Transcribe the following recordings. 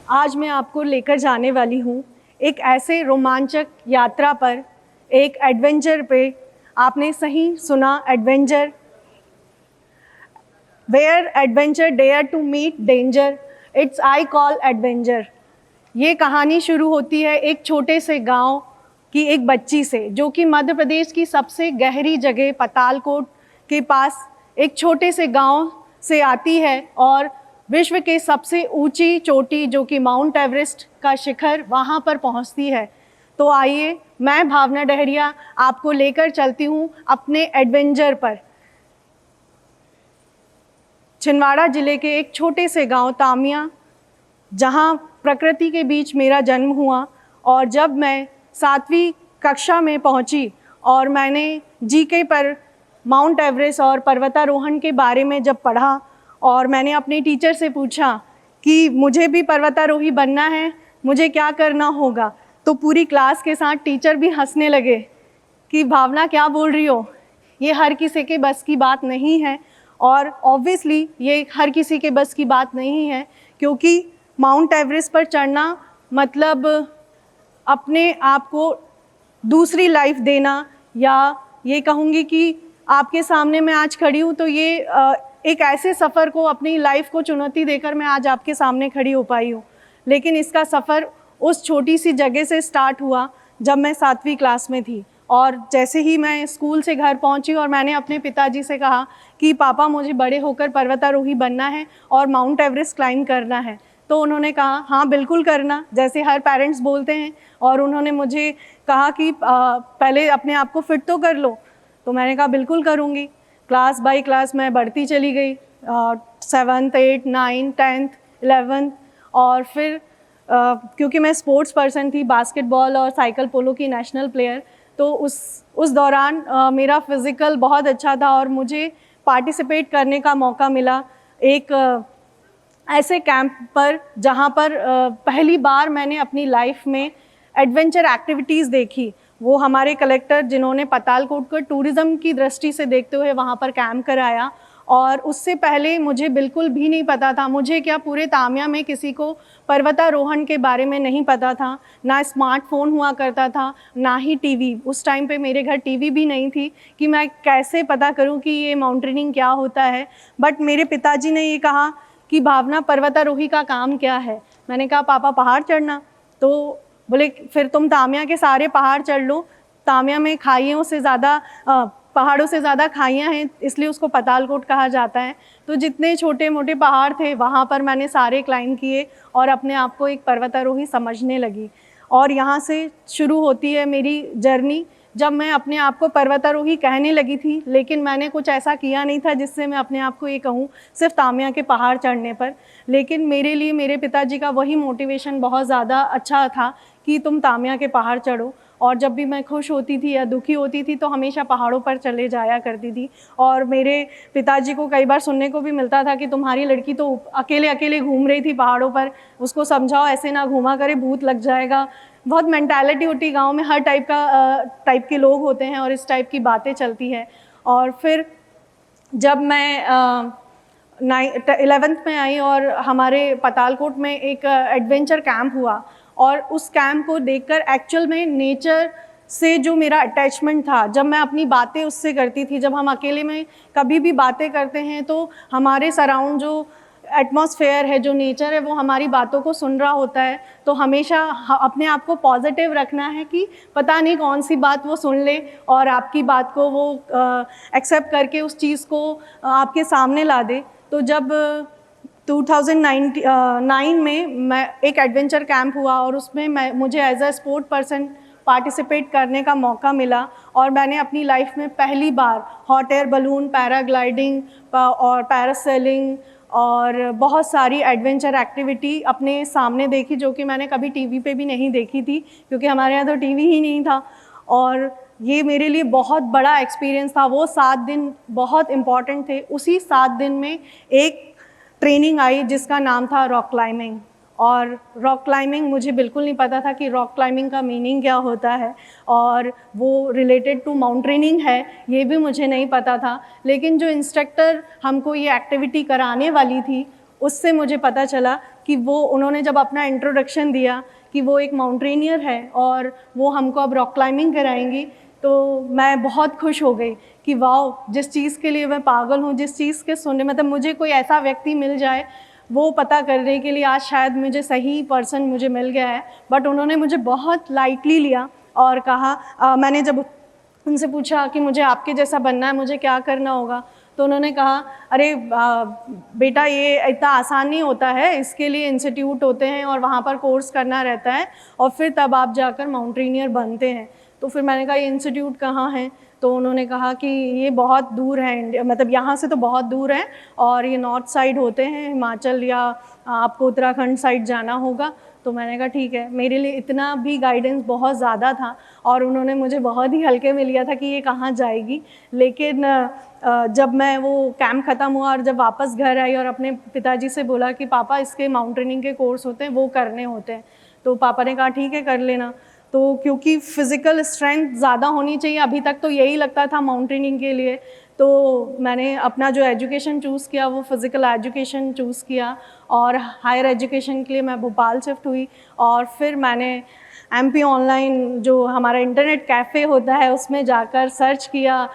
आज मैं आपको लेकर जाने वाली हूँ एक ऐसे रोमांचक यात्रा पर, एक एडवेंचर पे। आपने सही सुना, adventure. Where adventure dare to meet danger, it's I call adventure. ये कहानी शुरू होती है एक छोटे से गांव की एक बच्ची से, जो कि मध्य प्रदेश की सबसे गहरी जगह पातालकोट के पास एक छोटे से गांव से आती है और विश्व के सबसे ऊंची चोटी जो कि माउंट एवरेस्ट का शिखर, वहां पर पहुंचती है। तो आइए, मैं भावना डहरिया आपको लेकर चलती हूं अपने एडवेंचर पर। छिंदवाड़ा जिले के एक छोटे से गांव तामिया, जहां प्रकृति के बीच मेरा जन्म हुआ। और जब मैं 7वीं कक्षा में पहुंची और मैंने जीके पर माउंट एवरेस्ट और पर्वतारोहण के बारे में जब पढ़ा और मैंने अपने टीचर से पूछा कि मुझे भी पर्वतारोही बनना है, मुझे क्या करना होगा, तो पूरी क्लास के साथ टीचर भी हंसने लगे कि भावना क्या बोल रही हो, ये हर किसी के बस की बात नहीं है। और ऑब्वियसली ये हर किसी के बस की बात नहीं है, क्योंकि माउंट एवरेस्ट पर चढ़ना मतलब अपने आप को दूसरी लाइफ देना, या ये कहूँगी कि आपके सामने मैं आज खड़ी हूँ तो ये एक ऐसे सफ़र को, अपनी लाइफ को चुनौती देकर मैं आज आपके सामने खड़ी हो पाई हूँ। लेकिन इसका सफ़र उस छोटी सी जगह से स्टार्ट हुआ जब मैं 7वीं क्लास में थी। और जैसे ही मैं स्कूल से घर पहुंची और मैंने अपने पिताजी से कहा कि पापा, मुझे बड़े होकर पर्वतारोही बनना है और माउंट एवरेस्ट क्लाइंब करना है, तो उन्होंने कहा हाँ बिल्कुल करना, जैसे हर पेरेंट्स बोलते हैं। और उन्होंने मुझे कहा कि पहले अपने आप को फिट तो कर लो। तो मैंने कहा बिल्कुल करूँगी। क्लास बाय क्लास मैं बढ़ती चली गई, 7th 8th 9th 10th 11th। और फिर क्योंकि मैं स्पोर्ट्स पर्सन थी, बास्केटबॉल और साइकिल पोलो की नेशनल प्लेयर, तो उस दौरान मेरा फिज़िकल बहुत अच्छा था और मुझे पार्टिसिपेट करने का मौका मिला एक ऐसे कैंप पर, जहाँ पर पहली बार मैंने अपनी लाइफ में एडवेंचर एक्टिविटीज़ देखी। वो हमारे कलेक्टर, जिन्होंने पातालकोट को टूरिज़्म की दृष्टि से देखते हुए वहाँ पर कैंप कराया। और उससे पहले मुझे बिल्कुल भी नहीं पता था, मुझे क्या पूरे तामिया में किसी को पर्वतारोहण के बारे में नहीं पता था। ना स्मार्टफोन हुआ करता था, ना ही टीवी। उस टाइम पे मेरे घर टीवी भी नहीं थी कि मैं कैसे पता करूं कि ये माउंटेनिंग क्या होता है। बट मेरे पिताजी ने ये कहा कि भावना, पर्वतारोही का काम क्या है। मैंने कहा पापा, पहाड़ चढ़ना। तो बोले फिर तुम तामिया के सारे पहाड़ चढ़ लो। तामिया में खाइयों से ज़्यादा, पहाड़ों से ज़्यादा खाइयाँ हैं, इसलिए उसको पातालकोट कहा जाता है। तो जितने छोटे मोटे पहाड़ थे वहाँ पर मैंने सारे क्लाइंब किए और अपने आप को एक पर्वतारोही समझने लगी। और यहाँ से शुरू होती है मेरी जर्नी, जब मैं अपने आप को पर्वतारोही कहने लगी थी। लेकिन मैंने कुछ ऐसा किया नहीं था जिससे मैं अपने आप को ये कहूँ सिर्फ तामिया के पहाड़ चढ़ने पर। लेकिन मेरे लिए मेरे पिताजी का वही मोटिवेशन बहुत ज़्यादा अच्छा था कि तुम तामिया के पहाड़ चढ़ो। और जब भी मैं खुश होती थी या दुखी होती थी तो हमेशा पहाड़ों पर चले जाया करती थी। और मेरे पिताजी को कई बार सुनने को भी मिलता था कि तुम्हारी लड़की तो अकेले अकेले घूम रही थी पहाड़ों पर, उसको समझाओ ऐसे ना घूमा करे, भूत लग जाएगा। बहुत मेंटालिटी होती गांव में, हर टाइप के लोग होते हैं और इस टाइप की बातें चलती है। और फिर जब मैं 11th में आई और हमारे पातालकोट में एक एडवेंचर कैंप हुआ, और उस कैंप को देखकर एक्चुअल में नेचर से जो मेरा अटैचमेंट था, जब मैं अपनी बातें उससे करती थी, जब हम अकेले में कभी भी बातें करते हैं तो हमारे सराउंड जो एटमॉस्फेयर है, जो नेचर है, वो हमारी बातों को सुन रहा होता है। तो हमेशा अपने आप को पॉजिटिव रखना है कि पता नहीं कौन सी बात वो सुन ले और आपकी बात को वो एक्सेप्ट करके उस चीज़ को आपके सामने ला दे। तो जब 2009 में मैं एक एडवेंचर कैंप हुआ और उसमें मुझे as a sport person participate करने का मौका मिला। और मैंने अपनी लाइफ में पहली बार हॉट एयर बलून, पैराग्लाइडिंग और पैरासेलिंग और बहुत सारी एडवेंचर एक्टिविटी अपने सामने देखी, जो कि मैंने कभी टीवी पे भी नहीं देखी थी, क्योंकि हमारे यहाँ तो टीवी ही नहीं था। और ये मेरे लिए बहुत बड़ा एक्सपीरियंस था। वो 7 दिन बहुत इम्पॉर्टेंट थे। उसी 7 दिन में एक ट्रेनिंग आई जिसका नाम था रॉक क्लाइंबिंग। और रॉक क्लाइंबिंग, मुझे बिल्कुल नहीं पता था कि रॉक क्लाइंबिंग का मीनिंग क्या होता है और वो रिलेटेड टू माउंटेनिंग है, ये भी मुझे नहीं पता था। लेकिन जो इंस्ट्रक्टर हमको ये एक्टिविटी कराने वाली थी, उससे मुझे पता चला कि वो उन्होंने जब अपना इंट्रोडक्शन दिया कि वो एक माउंटेनियर है और वो हमको अब रॉक क्लाइंबिंग कराएंगी, तो मैं बहुत खुश हो गई कि वाह, जिस चीज़ के लिए मैं पागल हूँ, जिस चीज़ के सुनने, मतलब मुझे कोई ऐसा व्यक्ति मिल जाए वो पता करने के लिए, आज शायद मुझे सही पर्सन मुझे मिल गया है। बट उन्होंने मुझे बहुत लाइटली लिया और कहा मैंने जब उनसे पूछा कि मुझे आपके जैसा बनना है, मुझे क्या करना होगा, तो उन्होंने कहा अरे बेटा, ये इतना आसान नहीं होता है, इसके लिए इंस्टीट्यूट होते हैं और वहाँ पर कोर्स करना रहता है और फिर तब आप जाकर माउंटेनियर बनते हैं। तो फिर मैंने कहा ये इंस्टीट्यूट कहाँ है? तो उन्होंने कहा कि ये बहुत दूर है इंडिया, मतलब यहाँ से तो बहुत दूर है और ये नॉर्थ साइड होते हैं, हिमाचल या आपको उत्तराखंड साइड जाना होगा। तो मैंने कहा ठीक है। मेरे लिए इतना भी गाइडेंस बहुत ज़्यादा था और उन्होंने मुझे बहुत ही हल्के में लिया था कि ये कहाँ जाएगी। लेकिन जब मैं वो कैंप ख़त्म हुआ और जब वापस घर आई और अपने पिताजी से बोला कि पापा इसके माउंटेनिंग के कोर्स होते हैं, वो करने होते हैं, तो पापा ने कहा ठीक है कर लेना। तो क्योंकि फ़िज़िकल स्ट्रेंथ ज़्यादा होनी चाहिए, अभी तक तो यही लगता था माउंटेनिंग के लिए, तो मैंने अपना जो एजुकेशन चूज़ किया वो फ़िज़िकल एजुकेशन चूज़ किया और हायर एजुकेशन के लिए मैं भोपाल शिफ्ट हुई। और फिर मैंने एमपी ऑनलाइन, जो हमारा इंटरनेट कैफ़े होता है, उसमें जाकर सर्च किया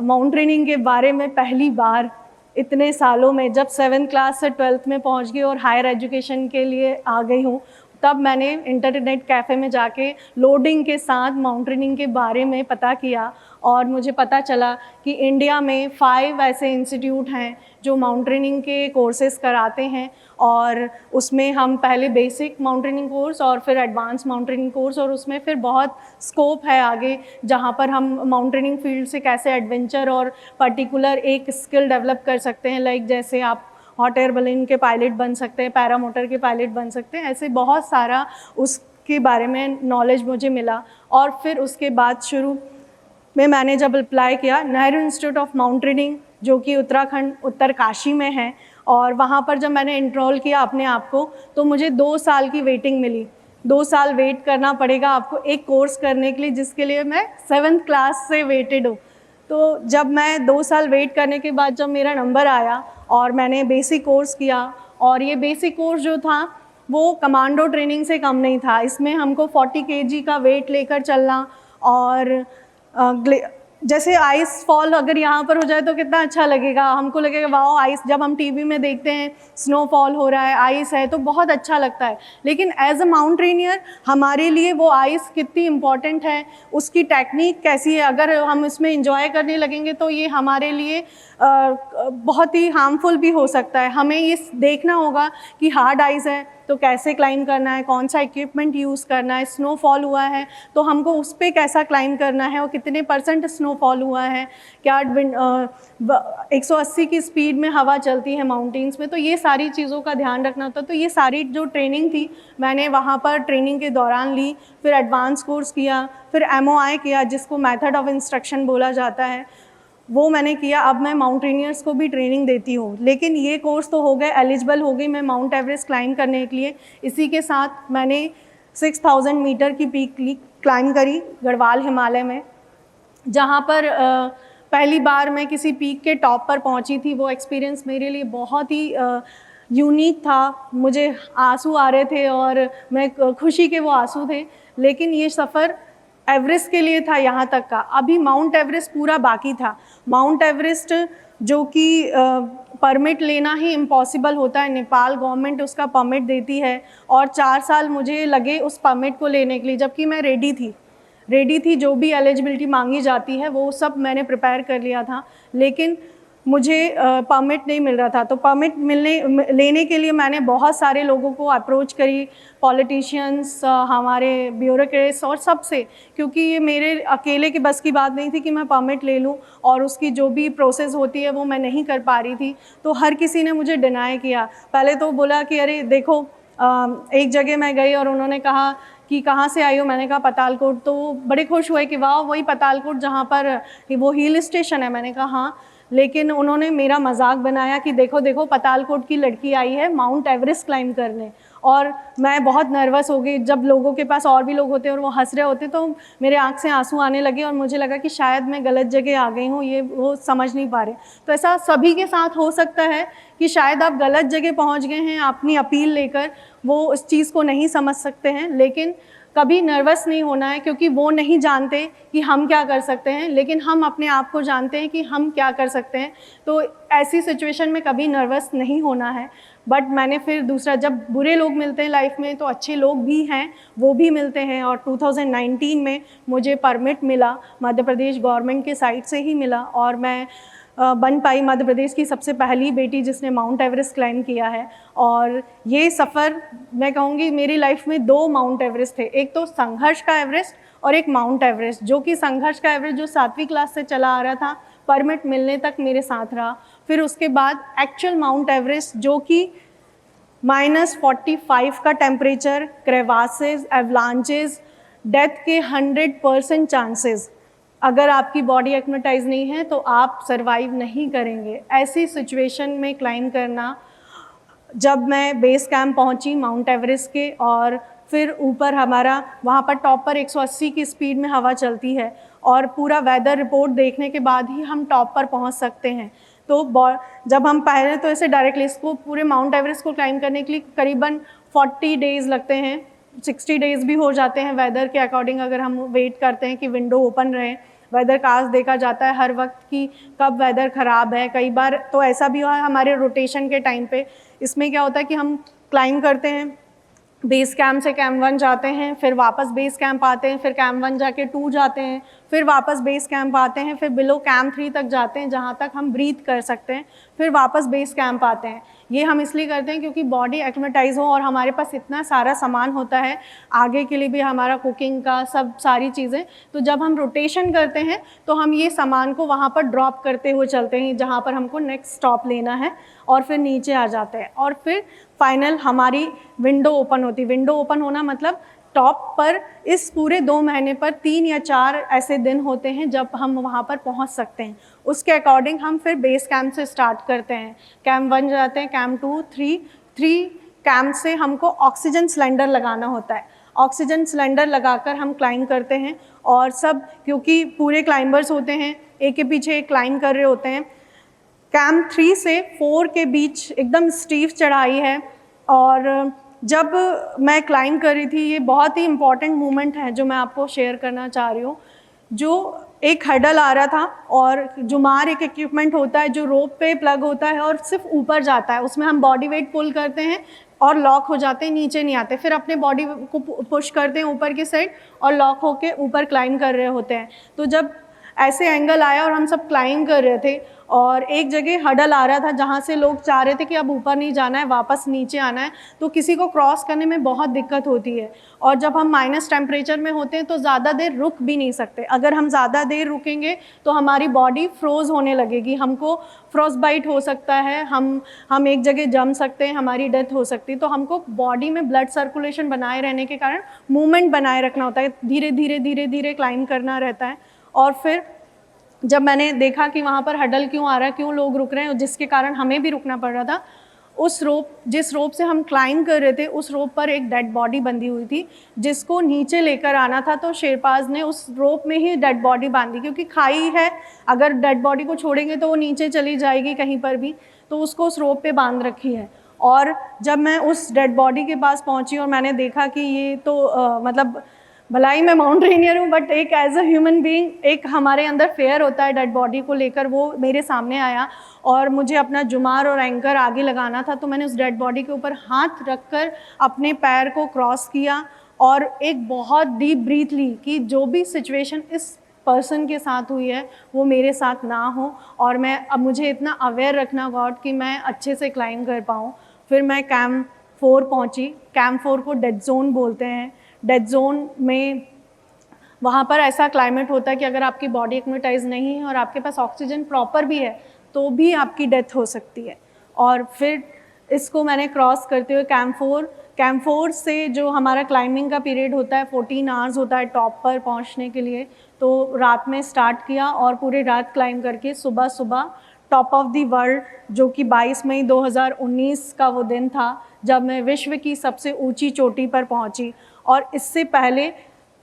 माउंटेनिंग के बारे में पहली बार इतने सालों में। जब 7th क्लास से 12th में पहुंच गई और हायर एजुकेशन के लिए आ गई हूँ, तब मैंने इंटरनेट कैफ़े में जाके लोडिंग के साथ माउंटेनिंग के बारे में पता किया और मुझे पता चला कि इंडिया में 5 ऐसे इंस्टीट्यूट हैं जो माउंटेनिंग के कोर्सेज़ कराते हैं और उसमें हम पहले बेसिक माउंटेनिंग कोर्स और फिर एडवांस माउंटेनिंग कोर्स, और उसमें फिर बहुत स्कोप है आगे, जहाँ पर हम माउंटेनिंग फील्ड से कैसे एडवेंचर और पर्टिकुलर एक स्किल डेवलप कर सकते हैं। लाइक जैसे आप हॉट एयर बलून के पायलट बन सकते हैं, पैरामोटर के पायलट बन सकते हैं, ऐसे बहुत सारा उसके बारे में नॉलेज मुझे मिला। और फिर उसके बाद शुरू में मैंने जब अप्लाई किया नेहरू इंस्टीट्यूट ऑफ माउंटेनिंग, जो कि उत्तराखंड उत्तरकाशी में है, और वहाँ पर जब मैंने इनरोल किया अपने आप को, तो मुझे 2 साल की वेटिंग मिली। 2 साल वेट करना पड़ेगा आपको एक कोर्स करने के लिए, जिसके लिए मैं 7th क्लास से वेटेड हूँ। तो जब मैं 2 साल वेट करने के बाद जब मेरा नंबर आया और मैंने बेसिक कोर्स किया, और ये बेसिक कोर्स जो था वो कमांडो ट्रेनिंग से कम नहीं था। इसमें हमको 40 kg का वेट लेकर चलना, और जैसे आइस फॉल अगर यहाँ पर हो जाए तो कितना अच्छा लगेगा, हमको लगेगा वाओ आइस, जब हम टीवी में देखते हैं स्नोफॉल हो रहा है, आइस है, तो बहुत अच्छा लगता है। लेकिन एज अ माउंटेनियर हमारे लिए वो आइस कितनी इम्पॉर्टेंट है, उसकी टेक्निक कैसी है, अगर हम इसमें इंजॉय करने लगेंगे तो ये हमारे लिए बहुत ही हार्मफुल भी हो सकता है। हमें ये देखना होगा कि हार्ड आइस है तो कैसे क्लाइंब करना है, कौन सा इक्विपमेंट यूज़ करना है, स्नोफॉल हुआ है तो हमको उस पर कैसा क्लाइंब करना है और कितने % स्नोफॉल हुआ है, क्या 180 की स्पीड में हवा चलती है माउंटेन्स में, तो ये सारी चीज़ों का ध्यान रखना होता। तो ये सारी जो ट्रेनिंग थी मैंने वहाँ पर ट्रेनिंग के दौरान ली। फिर एडवांस कोर्स किया, फिर MOI किया, जिसको मेथड ऑफ इंस्ट्रक्शन बोला जाता है, वो मैंने किया। अब मैं माउंटेनियर्स को भी ट्रेनिंग देती हूँ। लेकिन ये कोर्स तो हो गए, एलिजिबल हो गई मैं माउंट एवरेस्ट क्लाइंब करने के लिए। इसी के साथ मैंने 6000 मीटर की पीक क्लाइंब करी गढ़वाल हिमालय में, जहाँ पर पहली बार मैं किसी पीक के टॉप पर पहुँची थी। वो एक्सपीरियंस मेरे लिए बहुत ही यूनिक था। मुझे आंसू आ रहे थे और मैं खुशी के वो आंसू थे। लेकिन ये सफ़र एवरेस्ट के लिए था यहाँ तक का, अभी माउंट एवरेस्ट पूरा बाकी था। माउंट एवरेस्ट जो कि परमिट लेना ही इम्पॉसिबल होता है, नेपाल गवर्नमेंट उसका परमिट देती है, और 4 साल मुझे लगे उस परमिट को लेने के लिए, जबकि मैं रेडी थी। जो भी एलिजिबिलिटी मांगी जाती है वो सब मैंने प्रिपेयर कर लिया था, लेकिन मुझे परमिट नहीं मिल रहा था। तो परमिट लेने के लिए मैंने बहुत सारे लोगों को अप्रोच करी, पॉलिटिशियंस, हमारे ब्यूरोक्रेट्स और सबसे, क्योंकि ये मेरे अकेले के बस की बात नहीं थी कि मैं परमिट ले लूँ, और उसकी जो भी प्रोसेस होती है वो मैं नहीं कर पा रही थी। तो हर किसी ने मुझे डिनाई किया। पहले तो बोला कि अरे देखो, एक जगह मैं गई और उन्होंने कहा कि कहाँ से आई हो, मैंने कहा पतालकोट। तो वो बड़े खुश हुए कि वाह वही पतालकोट जहाँ पर वो हिल स्टेशन है। मैंने कहा हाँ, लेकिन उन्होंने मेरा मजाक बनाया कि देखो देखो पतालकोट की लड़की आई है माउंट एवरेस्ट क्लाइंब करने, और मैं बहुत नर्वस हो गई। जब लोगों के पास और भी लोग होते और वो हंस रहे होते तो मेरे आँख से आंसू आने लगे और मुझे लगा कि शायद मैं गलत जगह आ गई हूँ, ये वो समझ नहीं पा रहे। तो ऐसा सभी के साथ हो सकता है कि शायद आप गलत जगह पहुँच गए हैं अपनी अपील लेकर, वो उस चीज़ को नहीं समझ सकते हैं। लेकिन कभी नर्वस नहीं होना है, क्योंकि वो नहीं जानते कि हम क्या कर सकते हैं, लेकिन हम अपने आप को जानते हैं कि हम क्या कर सकते हैं। तो ऐसी सिचुएशन में कभी नर्वस नहीं होना है। बट मैंने फिर दूसरा, जब बुरे लोग मिलते हैं लाइफ में तो अच्छे लोग भी हैं, वो भी मिलते हैं। और 2019 में मुझे परमिट मिला, मध्य प्रदेश गवर्नमेंट के साइड से ही मिला, और मैं बन पाई मध्य प्रदेश की सबसे पहली बेटी जिसने माउंट एवरेस्ट क्लाइम किया है। और ये सफ़र मैं कहूँगी मेरी लाइफ में 2 माउंट एवरेस्ट थे, एक तो संघर्ष का एवरेस्ट और एक माउंट एवरेस्ट। जो कि संघर्ष का एवरेस्ट जो 7वीं क्लास से चला आ रहा था, परमिट मिलने तक मेरे साथ रहा। फिर उसके बाद एक्चुअल माउंट एवरेस्ट जो कि -45 का टेम्परेचर, क्रेवासेस, एवलांचेस, डेथ के 100% चांसेस। अगर आपकी बॉडी एक्मेटाइज नहीं है तो आप सर्वाइव नहीं करेंगे। ऐसी सिचुएशन में क्लाइम करना, जब मैं बेस कैंप पहुंची माउंट एवरेस्ट के, और फिर ऊपर हमारा वहाँ पर टॉप पर 180 की स्पीड में हवा चलती है, और पूरा वेदर रिपोर्ट देखने के बाद ही हम टॉप पर पहुँच सकते हैं। तो जब हम पहले तो ऐसे डायरेक्टली इसको पूरे माउंट एवरेस्ट को क्लाइम करने के लिए करीबन 40 डेज़ लगते हैं, 60 डेज़ भी हो जाते हैं वेदर के अकॉर्डिंग। अगर हम वेट करते हैं कि विंडो ओपन रहे, वेदर कास्ट देखा जाता है हर वक्त कि कब वेदर ख़राब है। कई बार तो ऐसा भी हुआ है हमारे रोटेशन के टाइम पे। इसमें क्या होता है कि हम क्लाइम करते हैं, बेस कैंप से कैंप 1 जाते हैं, फिर वापस बेस कैंप आते हैं, फिर कैंप 1 जाके 2 जाते हैं, फिर वापस बेस कैंप आते हैं, फिर बिलो कैंप 3 तक जाते हैं जहाँ तक हम ब्रीथ कर सकते हैं, फिर वापस बेस कैंप आते हैं। ये हम इसलिए करते हैं क्योंकि बॉडी एक्मेटाइज हो और हमारे पास इतना सारा सामान होता है आगे के लिए भी, हमारा कुकिंग का सब सारी चीज़ें। तो जब हम रोटेशन करते हैं तो हम ये सामान को वहाँ पर ड्रॉप करते हुए चलते हैं जहाँ पर हमको नेक्स्ट स्टॉप लेना है, और फिर नीचे आ जाते हैं। और फिर फाइनल हमारी विंडो ओपन होती है। विंडो ओपन होना मतलब टॉप पर इस पूरे 2 महीने पर 3 या 4 ऐसे दिन होते हैं जब हम वहाँ पर पहुँच सकते हैं। उसके अकॉर्डिंग हम फिर बेस कैंप से स्टार्ट करते हैं। कैंप 1 जाते हैं, कैंप 2, 3 कैंप से हमको ऑक्सीजन सिलेंडर लगाना होता है। ऑक्सीजन सिलेंडर लगाकर हम क्लाइम करते हैं, और सब क्योंकि पूरे क्लाइंबर्स होते हैं, एक के पीछे एक क्लाइम कर रहे होते हैं। कैंप 3 से 4 के बीच एकदम स्टीफ चढ़ाई है, और जब मैं क्लाइम कर रही थी, ये बहुत ही इम्पॉर्टेंट मोमेंट है जो मैं आपको शेयर करना चाह रही हूँ। जो एक हर्डल आ रहा था, और जुमार एक इक्विपमेंट होता है जो रोप पे प्लग होता है और सिर्फ ऊपर जाता है, उसमें हम बॉडी वेट पुल करते हैं और लॉक हो जाते हैं, नीचे नहीं आते। फिर अपने बॉडी को पुश करते हैं ऊपर की साइड और लॉक होके ऊपर क्लाइम कर रहे होते हैं। तो जब ऐसे एंगल आया और हम सब क्लाइम कर रहे थे, और एक जगह हडल आ रहा था जहाँ से लोग चाह रहे थे कि अब ऊपर नहीं जाना है, वापस नीचे आना है, तो किसी को क्रॉस करने में बहुत दिक्कत होती है। और जब हम माइनस टेम्परेचर में होते हैं तो ज़्यादा देर रुक भी नहीं सकते। अगर हम ज़्यादा देर रुकेंगे तो हमारी बॉडी फ्रोज़ होने लगेगी, हमको फ्रोस्ट बाइट हो सकता है, हम एक जगह जम सकते हैं, हमारी डेथ हो सकती है। तो हमको बॉडी में ब्लड सर्कुलेशन बनाए रहने के कारण मूवमेंट बनाए रखना होता है, धीरे धीरे धीरे धीरे क्लाइम करना रहता है। और फिर जब मैंने देखा कि वहाँ पर हडल क्यों आ रहा है, क्यों लोग रुक रहे हैं, जिसके कारण हमें भी रुकना पड़ रहा था, जिस रोप से हम क्लाइम कर रहे थे उस रोप पर एक डेड बॉडी बंधी हुई थी जिसको नीचे लेकर आना था। तो शेरपाज ने उस रोप में ही डेड बॉडी बांधी, क्योंकि खाई है, अगर डेड बॉडी को छोड़ेंगे तो वो नीचे चली जाएगी कहीं पर भी, तो उसको उस रोप पे बांध रखी है। और जब मैं उस डेड बॉडी के पास पहुँची और मैंने देखा कि ये तो मतलब भलाई मैं माउंटेनियर हूँ, बट एक एज अ ह्यूमन बीइंग एक हमारे अंदर फेयर होता है डेड बॉडी को लेकर, वो मेरे सामने आया और मुझे अपना जुमार और एंकर आगे लगाना था। तो मैंने उस डेड बॉडी के ऊपर हाथ रखकर अपने पैर को क्रॉस किया और एक बहुत डीप ब्रीथ ली कि जो भी सिचुएशन इस पर्सन के साथ हुई है वो मेरे साथ ना हो, और मैं अब मुझे इतना अवेयर रखना गॉड कि मैं अच्छे से क्लाइम कर पाऊँ। फिर मैं कैंप 4 पहुँची। कैंप 4 को डेड जोन बोलते हैं। डेड जोन में वहाँ पर ऐसा क्लाइमेट होता है कि अगर आपकी बॉडी एक्मेटाइज नहीं है और आपके पास ऑक्सीजन प्रॉपर भी है तो भी आपकी डेथ हो सकती है। और फिर इसको मैंने क्रॉस करते हुए कैंप 4 से जो हमारा क्लाइंबिंग का पीरियड होता है 14 आवर्स होता है टॉप पर पहुँचने के लिए, तो रात में स्टार्ट किया और पूरी रात क्लाइंब करके सुबह टॉप ऑफ द वर्ल्ड, जो कि 22 मई 2019 का वो दिन था जब मैं विश्व की सबसे ऊंची चोटी पर पहुंची। और इससे पहले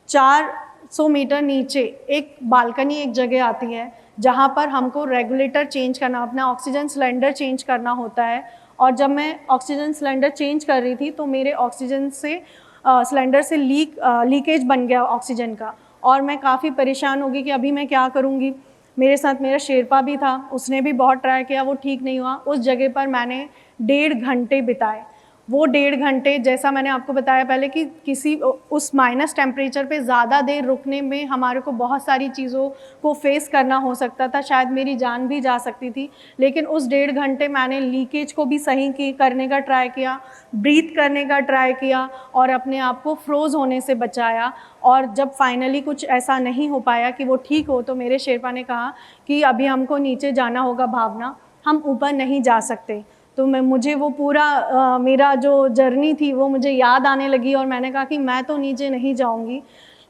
400 मीटर नीचे एक बालकनी एक जगह आती है जहां पर हमको रेगुलेटर चेंज करना, अपना ऑक्सीजन सिलेंडर चेंज करना होता है। और जब मैं ऑक्सीजन सिलेंडर चेंज कर रही थी तो मेरे ऑक्सीजन से सिलेंडर से लीकेज बन गया ऑक्सीजन का, और मैं काफ़ी परेशान हो गई कि अभी मैं क्या करूँगी। मेरे साथ मेरा शेरपा भी था, उसने भी बहुत ट्राई किया, वो ठीक नहीं हुआ। उस जगह पर मैंने 1.5 घंटे बिताए। वो 1.5 घंटे, जैसा मैंने आपको बताया पहले कि किसी उस माइनस टेम्परेचर पे ज़्यादा देर रुकने में हमारे को बहुत सारी चीज़ों को फेस करना हो सकता था, शायद मेरी जान भी जा सकती थी। लेकिन उस 1.5 घंटे मैंने लीकेज को भी सही करने का ट्राई किया, ब्रीथ करने का ट्राई किया और अपने आप को फ्रोज़ होने से बचाया। और जब फाइनली कुछ ऐसा नहीं हो पाया कि वो ठीक हो, तो मेरे शेरपा ने कहा कि अभी हमको नीचे जाना होगा भावना, हम ऊपर नहीं जा सकते। तो मुझे वो पूरा मेरा जो जर्नी थी वो मुझे याद आने लगी, और मैंने कहा कि मैं तो नीचे नहीं जाऊंगी।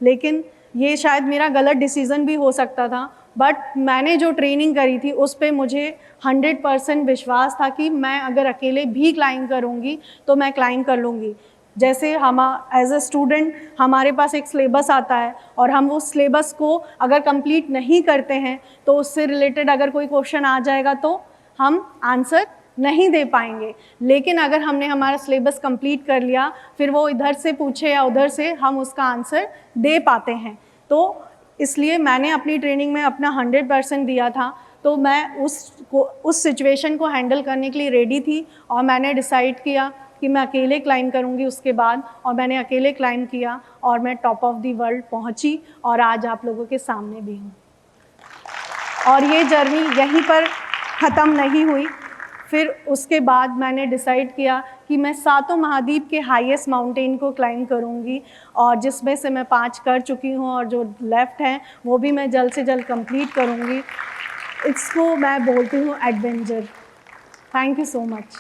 लेकिन ये शायद मेरा गलत डिसीज़न भी हो सकता था, बट मैंने जो ट्रेनिंग करी थी उस पे मुझे 100% विश्वास था कि मैं अगर अकेले भी क्लाइंब करूंगी तो मैं क्लाइंब कर लूँगी। जैसे हम एज अ स्टूडेंट हमारे पास एक सिलेबस आता है, और हम उस सिलेबस को अगर कंप्लीट नहीं करते हैं तो उससे रिलेटेड अगर कोई क्वेश्चन आ जाएगा तो हम आंसर नहीं दे पाएंगे। लेकिन अगर हमने हमारा सिलेबस कंप्लीट कर लिया, फिर वो इधर से पूछे या उधर से, हम उसका आंसर दे पाते हैं। तो इसलिए मैंने अपनी ट्रेनिंग में अपना 100% दिया था। तो मैं उस सिचुएशन को हैंडल करने के लिए रेडी थी, और मैंने डिसाइड किया कि मैं अकेले क्लाइंब करूंगी उसके बाद। और मैंने अकेले क्लाइंब किया और मैं टॉप ऑफ द वर्ल्ड पहुंची, और आज आप लोगों के सामने भी हूँ। और ये जर्नी यहीं पर ख़त्म नहीं हुई। फिर उसके बाद मैंने डिसाइड किया कि मैं 7 महाद्वीप के हाईएस्ट माउंटेन को क्लाइंब करूंगी, और जिसमें से मैं 5 कर चुकी हूँ, और जो लेफ़्ट हैं वो भी मैं जल्द से जल्द कंप्लीट करूंगी। इसको मैं बोलती हूँ adventure. Thank you so much.